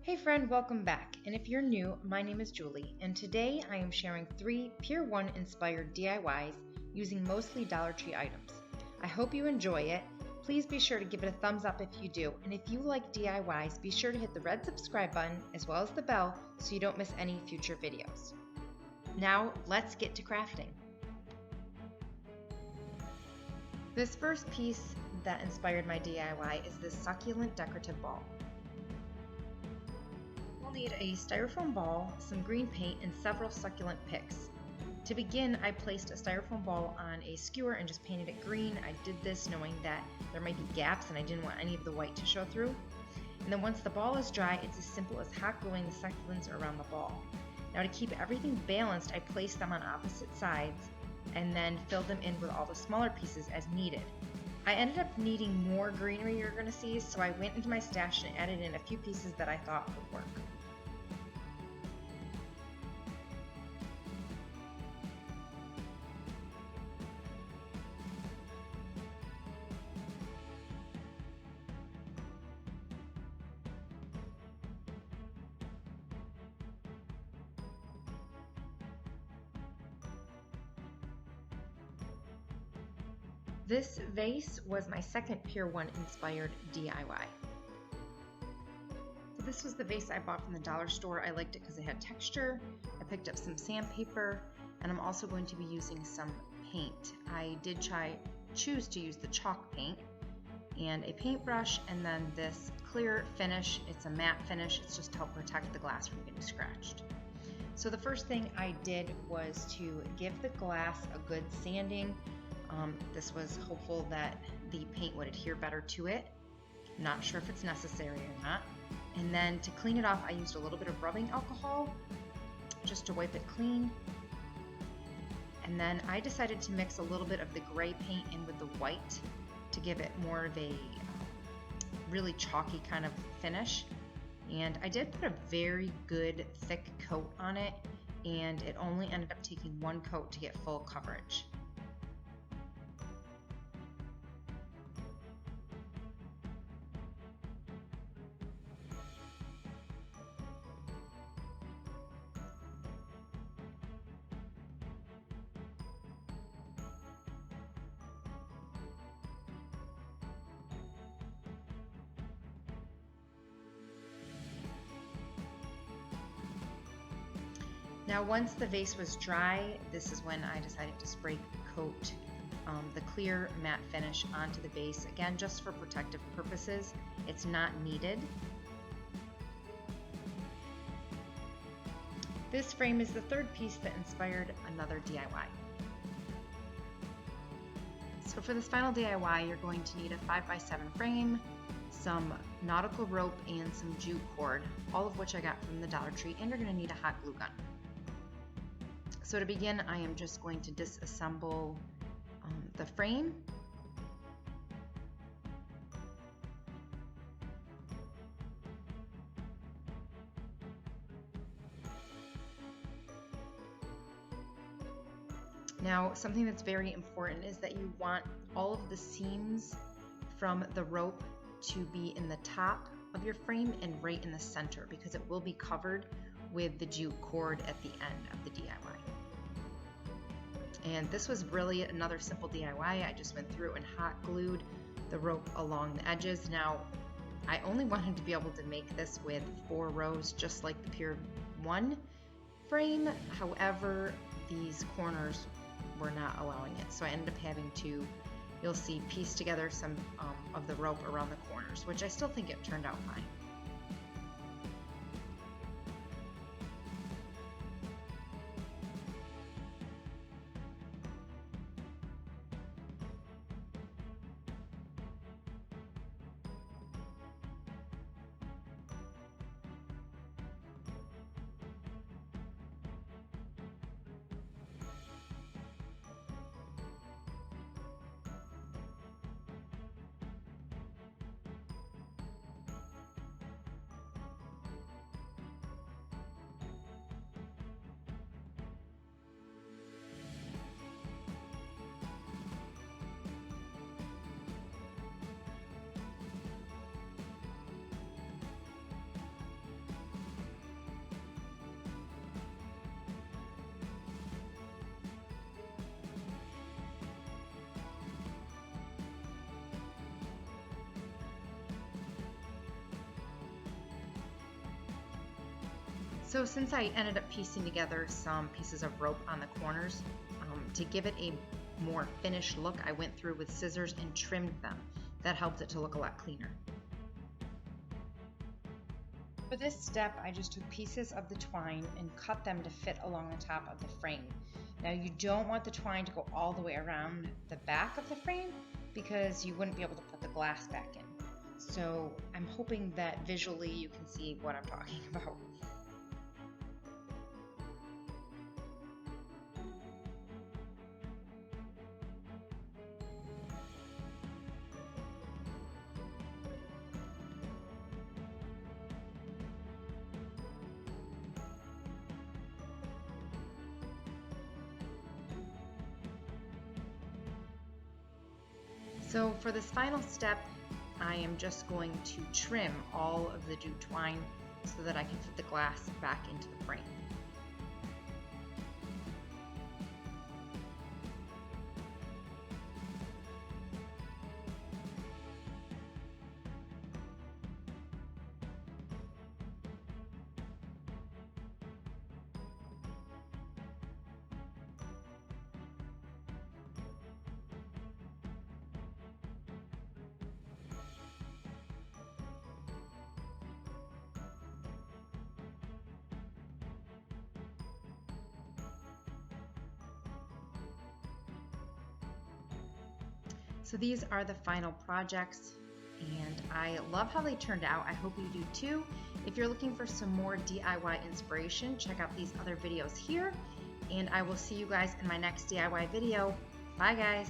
Hey friend, welcome back. And if you're new, my name is Julie, and today I am sharing 3 Pier One Inspired DIYs using mostly Dollar Tree items. I hope you enjoy it. Please be sure to give it a thumbs up if you do, and if you like DIYs, be sure to hit the red subscribe button as well as the bell so you don't miss any future videos. Now, let's get to crafting. This first piece that inspired my DIY is this succulent decorative ball. We'll need a styrofoam ball, some green paint, and several succulent picks. To begin, I placed a styrofoam ball on a skewer and just painted it green. I did this knowing that there might be gaps and I didn't want any of the white to show through. And then once the ball is dry, it's as simple as hot gluing the succulents around the ball. Now to keep everything balanced, I placed them on opposite sides and then filled them in with all the smaller pieces as needed. I ended up needing more greenery you're going to see, so I went into my stash and added in a few pieces that I thought would work. This vase was my second Pier One Inspired DIY. So this was the vase I bought from the dollar store. I liked it because it had texture. I picked up some sandpaper, and I'm also going to be using some paint. I did choose to use the chalk paint and a paintbrush, and then this clear finish. It's a matte finish. It's just to help protect the glass from getting scratched. So the first thing I did was to give the glass a good sanding. This was hopeful that the paint would adhere better to it. Not sure if it's necessary or not. And then to clean it off, I used a little bit of rubbing alcohol just to wipe it clean. And then I decided to mix a little bit of the gray paint in with the white to give it more of a really chalky kind of finish. And I did put a very good thick coat on it, and it only ended up taking one coat to get full coverage. Now once the vase was dry, this is when I decided to spray coat the clear matte finish onto the base, again just for protective purposes. It's not needed. This frame is the third piece that inspired another DIY. So for this final DIY, you're going to need a 5x7 frame, some nautical rope, and some jute cord, all of which I got from the Dollar Tree, and you're going to need a hot glue gun. So to begin, I am just going to disassemble the frame. Now, something that's very important is that you want all of the seams from the rope to be in the top of your frame and right in the center, because it will be covered with the jute cord at the end of the DIY. And this was really another simple DIY. I just went through and hot glued the rope along the edges. Now, I only wanted to be able to make this with 4 rows, just like the Pier One frame. However, these corners were not allowing it. So I ended up having to, you'll see, piece together some of the rope around the corners, which I still think it turned out fine. So since I ended up piecing together some pieces of rope on the corners, to give it a more finished look, I went through with scissors and trimmed them. That helped it to look a lot cleaner. For this step, I just took pieces of the twine and cut them to fit along the top of the frame. Now you don't want the twine to go all the way around the back of the frame because you wouldn't be able to put the glass back in. So I'm hoping that visually you can see what I'm talking about. So for this final step, I am just going to trim all of the jute twine so that I can fit the glass back into the frame. So these are the final projects, and I love how they turned out. I hope you do too. If you're looking for some more DIY inspiration, check out these other videos here, and I will see you guys in my next DIY video. Bye guys!